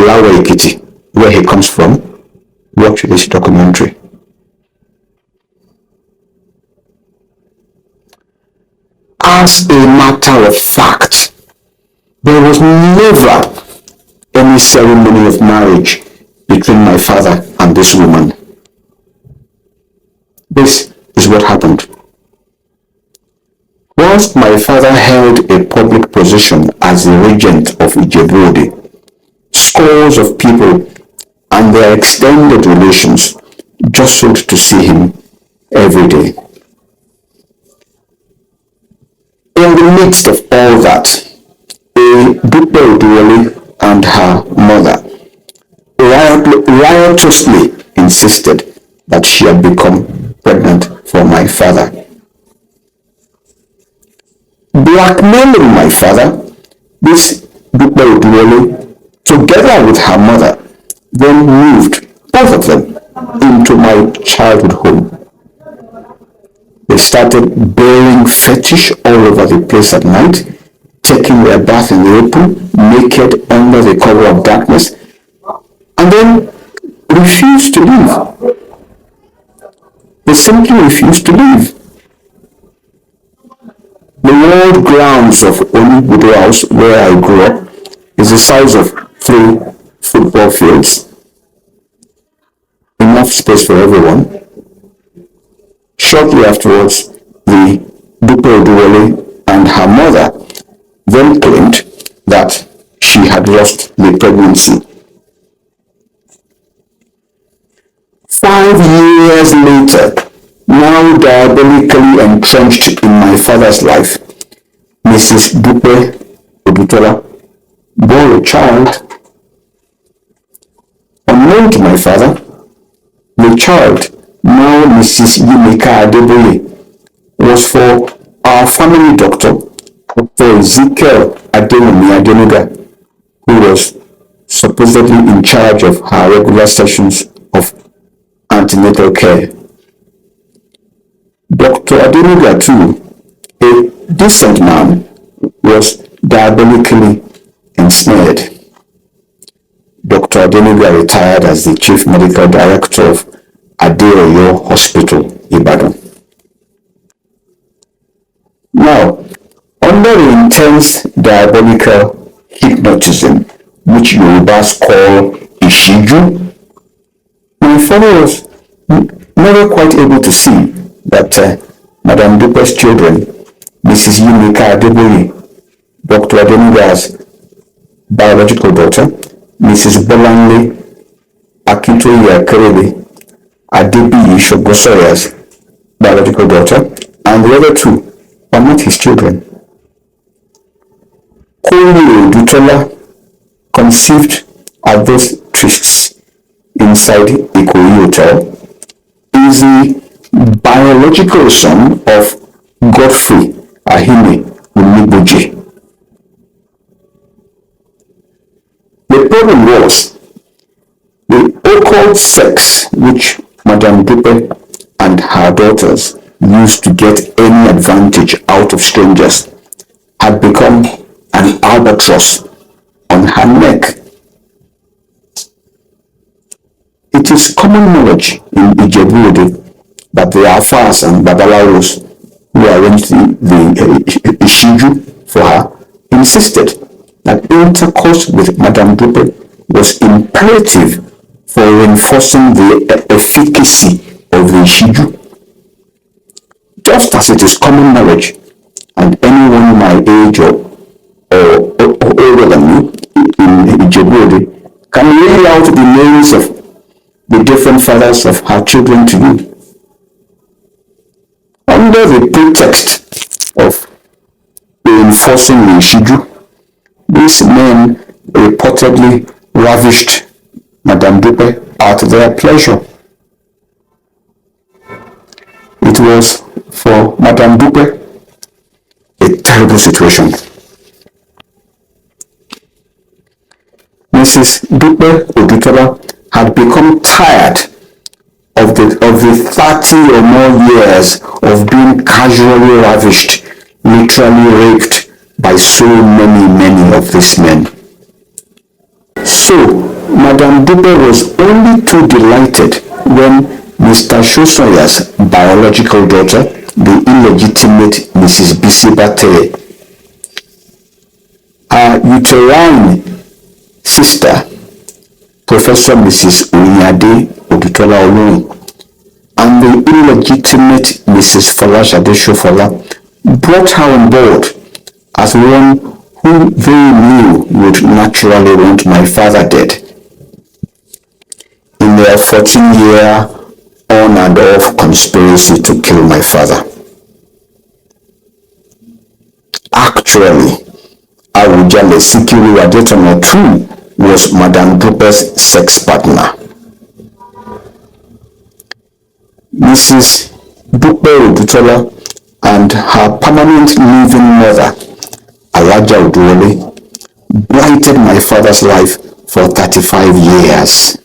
Ilawa Ekiti, where he comes from, watch this documentary. As a matter of fact, there was never any ceremony of marriage between my father and this woman. This is what happened. Whilst my father held a public position as the Regent of Ijẹbu-Ode, scores of people and their extended relations jostled to see him every day. In the midst of all that, Dupẹ Oduwọle and her mother riotously insisted that she had become pregnant for my father. Blackmailing my father, this Dupẹ Oduwọle, together with her mother, then moved both of them into my childhood home. They started bearing fetish all over the place at night, taking their bath in the open, naked under the cover of darkness, and then refused to leave. They simply refused to leave. The walled grounds of Onibudo House, where I grew up, is the size of 3 football fields, enough space for everyone. Shortly afterwards, the Dupẹ Oduwọle and her mother then claimed that she had lost the pregnancy. 5 years later, now diabolically entrenched in my father's life, Mrs Dupe Odutola bore a child. Unknown to my father, the child, now Mrs Ijẹbu-Ode, was for our family doctor, Dr. Ezekiel Adenuga, who was supposedly in charge of her regular sessions of antenatal care. Dr. Adenuga, too, a decent man, was diabolically ensnared. Dr. Adenuga retired as the Chief Medical Director of Adeoyo Hospital, Ibadan. Now, under the intense diabolical hypnotism, which Yorubas call Ishiju, my father was never quite able to see that Madame Dupe's children, Mrs. Yimika Adeboye, Dr. Adenuga's biological daughter, Mrs. Bolanle Akintoye Akerele, Adebiyi Shogosoya's biological daughter, and the other 2 are not his children. Dupẹ Odutola conceived at those trysts inside Ikoyi Hotel is the biological son of Godfrey Ahime Onibudo. The problem was the occult sex which Madame Dupe and her daughters used to get any advantage out of strangers had become an albatross on her neck. It is common knowledge in Ijẹbu-Ode that the Afars and Babalawos who arranged the Ishiju for her insisted that intercourse with Madame Dupe was imperative for reinforcing the efficacy of the Ishiju. Just as it is common knowledge, and anyone my age or older than me in Ijẹbu-Ode can lay out the names of the different fathers of her children to you. Under the pretext of reinforcing the Ishiju, these men reportedly ravished Madame Dupe at their pleasure. It was for Madame Dupe a terrible situation. Mrs. Dupe Odutola had become tired of the 30 or more years of being casually ravished, literally raped by so many of these men. So Madam Dupe was only too delighted when Mr. Shosonya's biological daughter, the illegitimate Mrs. Bisi Bate, her uterine sister, Professor Mrs. Odutola, and the illegitimate Mrs. Folashade Shofola brought her on board as one who they knew would naturally want my father dead. In their 14-year on and off conspiracy to kill my father. Actually, Awujale Sikiru Adetomo too was Madam Dupe's sex partner. Mrs. Dupẹ Odutola and her permanent living mother, Alaja Oduwọle, blighted my father's life for 35 years.